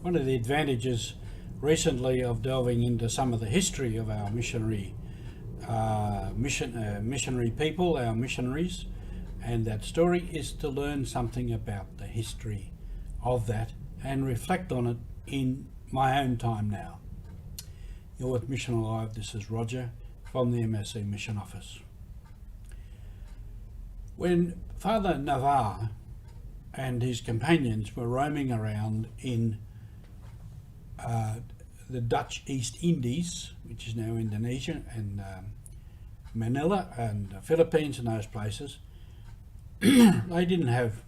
One of the advantages recently of delving into some of the history of our missionary people, our missionaries, and that story is to learn something about the history of that and reflect on it in my own time now. You're with Mission Alive. This is Roger from the MSC Mission Office. When Father Navarre and his companions were roaming around in the Dutch East Indies, which is now Indonesia, and Manila and the Philippines and those places, they didn't have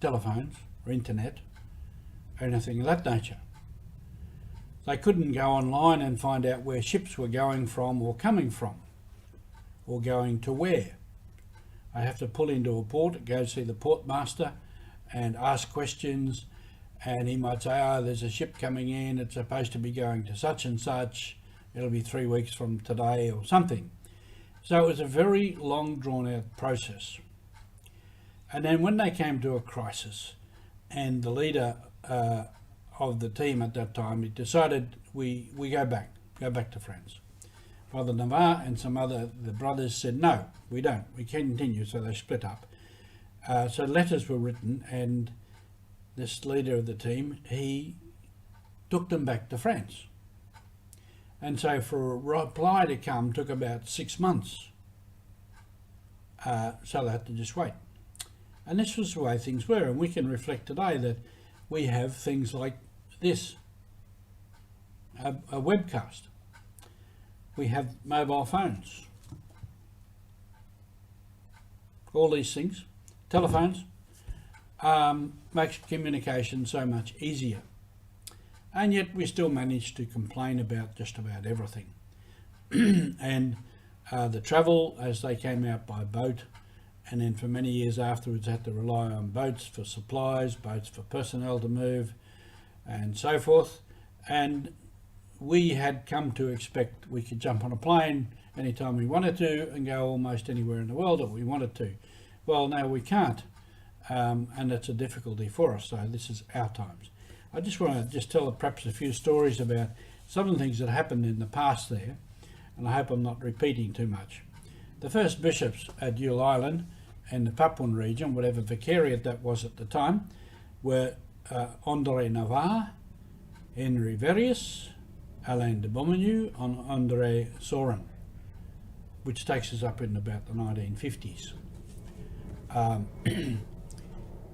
telephones or internet or anything of that nature. They couldn't go online and find out where ships were going from or coming from, or going to where. They have to pull into a port, go see the port master and ask questions, and he might say, oh, there's a ship coming in, it's supposed to be going to such and such, it'll be 3 weeks from today or something. So it was a very long drawn out process. And then when they came to a crisis, and the leader of the team at that time, he decided we go back to France. Father Navarre and the brothers said, no, we don't, we continue, so they split up. So letters were written, and this leader of the team, he took them back to France. And so for a reply to come took about 6 months. So they had to just wait. And this was the way things were, and we can reflect today that we have things like this, a webcast. We have mobile phones. All these things, telephones, makes communication so much easier. And yet we still manage to complain about just about everything. And the travel, as they came out by boat, and then for many years afterwards had to rely on boats for supplies, boats for personnel to move, and so forth. And we had come to expect we could jump on a plane anytime we wanted to and go almost anywhere in the world that we wanted to. Well, now we can't, and it's a difficulty for us, so this is our times. I just want to tell perhaps a few stories about some of the things that happened in the past there, and I hope I'm not repeating too much. The first bishops at Yule Island and the Papuan region, whatever vicariate that was at the time, were André Navarre, Henry Verius, Alain de Beaumenu, and André Sorin, which takes us up in about the 1950s.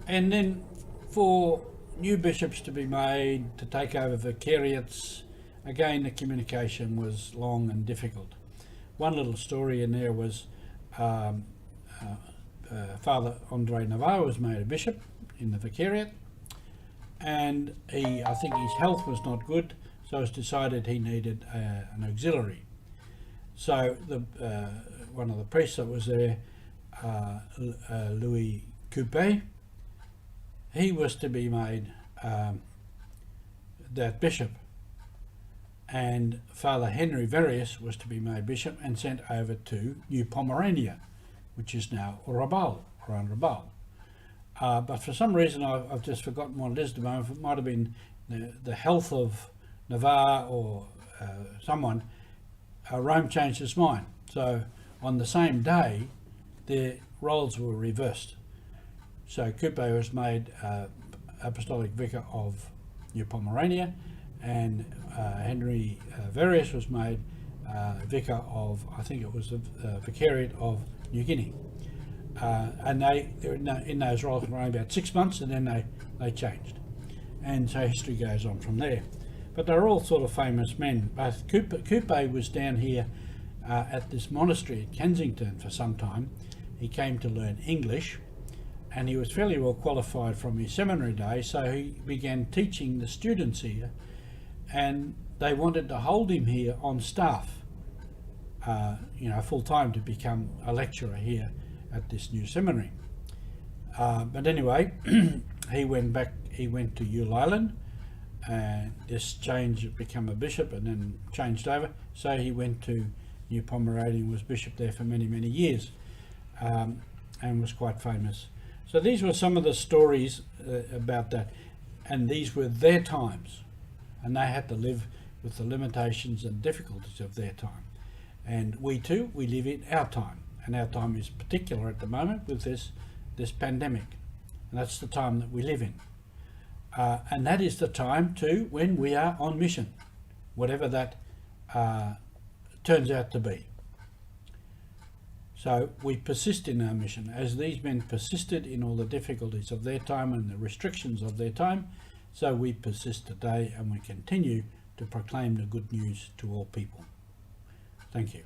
And then for new bishops to be made to take over vicariates, again the communication was long and difficult. One little story in there was Father André Navarre was made a bishop in the vicariate, and I think his health was not good, so it was decided he needed an auxiliary. So one of the priests that was there, Louis Coupé, he was to be made that bishop, and Father Henry Verius was to be made bishop and sent over to New Pomerania, which is now Rabaul, around Rabaul. But for some reason I've just forgotten what it is at the moment. It might have been the health of Navarre or someone. Rome changed its mind. So on the same day, their roles were reversed. So Coupé was made Apostolic Vicar of New Pomerania, and Henry Verius was made Vicar of, I think it was the Vicariate of New Guinea. And they were in those roles for only about 6 months, and then they changed. And so history goes on from there. But they're all sort of famous men. Both Coupé was down here at this monastery at Kensington for some time. He came to learn English, and he was fairly well qualified from his seminary days, so he began teaching the students here, and they wanted to hold him here on staff, full time, to become a lecturer here at this new seminary. But anyway, he went to Yule Island, and this change, become a bishop and then changed over, so he went to New Pomerania and was bishop there for many, many years, and was quite famous. So these were some of the stories about that, and these were their times. and they had to live with the limitations and difficulties of their time. And we too, we live in our time, and our time is particular at the moment with this pandemic, and that's the time that we live in. And that is the time too when we are on mission, whatever that turns out to be. So we persist in our mission, as these men persisted in all the difficulties of their time and the restrictions of their time. So we persist today, and we continue to proclaim the good news to all people. Thank you.